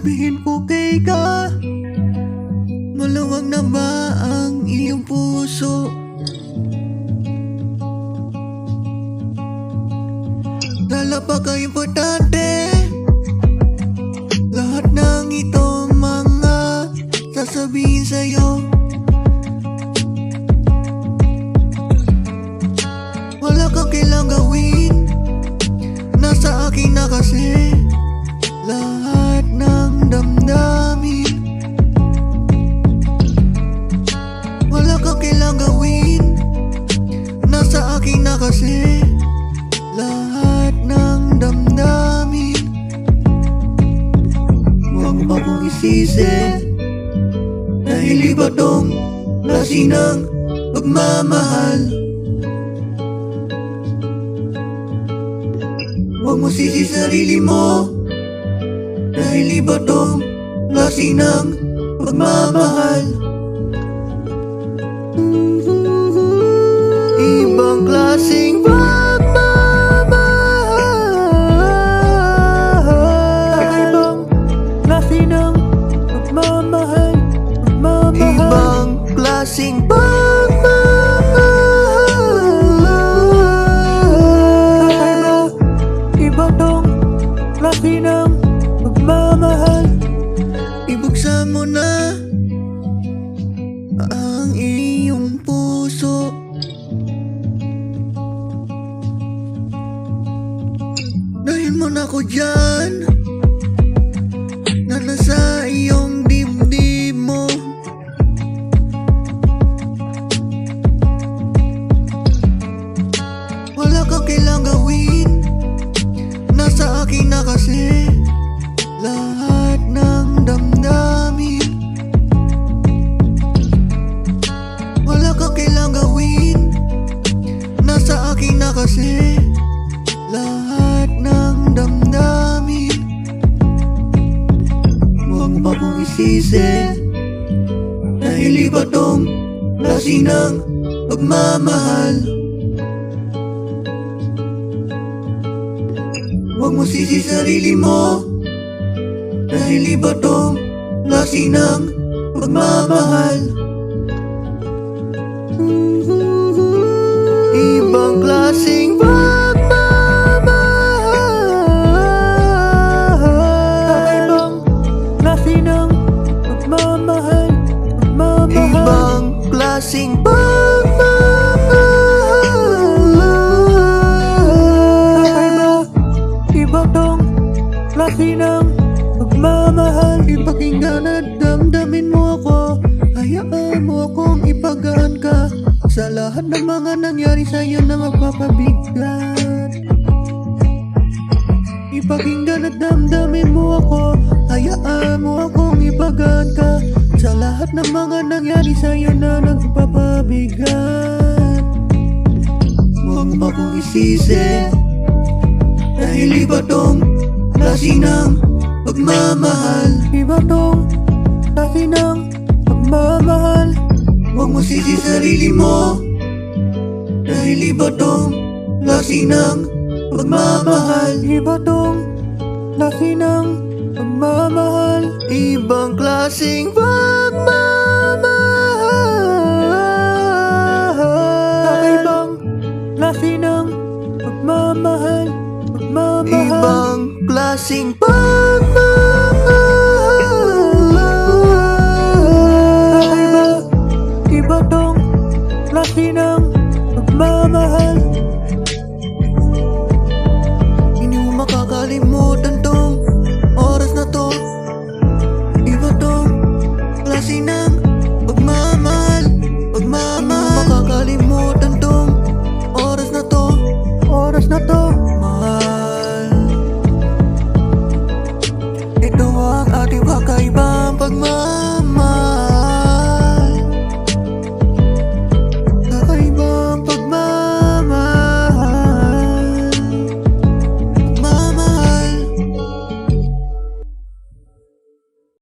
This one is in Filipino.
sabihin ko kay ka? Maluwag na ba ang iyong puso? Dala pa kayo importante. Lahat ng ito mga sasabihin sa'yo. Wala kang kailang gawin, nasa akin na kasi lahat ng damdamin. Wala kang kailang gawin, nasa akin na kasi lahat ng damdamin. Huwag mo akong isisi, dahil iba tong klase ng pagmamahal. Huwag mo sisi sarili mo, dahil iba tong klase ng pagmamahal. Ibang klaseng pagmamahal. Ibang klase ng pagmamahal. Ibang klaseng pagmamahal. Iba tong klase ng pagmamahal. Ibuksan mo na ang iyong puso. Dahil mo na ako dyan, na nasa iyong dibdib mo. Wala kang kailang gawin, nasa akin na kasi lahat ng damdamin. Wala kang kailang gawin, nasa akin na kasi lahat ng damdamin. Huwag mo akong isisi, dahil iba tong klase ng pagmamahal. Huwag mo sisi sarili mo, dahil iba tong klase ng pagmamahal. Ibang klaseng pagmamahal. Ibang klase ng pagmamahal. Ibang klaseng pagmamahal. Iba tong klase ng pagmamahal. Ipakinggan at damdamin mo ako, hayaan mo akong ipagaan ka sa lahat ng mga nangyari sa'yo na magpapabigat. Ipakinggan at damdamin mo ako, hayaan mo akong ipagaan ka sa lahat ng mga nangyari sa'yo na nagpapabigat. Huwag mo akong isisi, dahil iba tong klase ng pagmamahal. Iba tong klase ng pagmamahal. Huwag mo sisi sarili mo, dahil iba tong klase ng pagmamahal. Iba tong klase ng pagmamahal. Ibang klaseng pagmamahal. Ibang klase ng pagmamahal. Ibang klaseng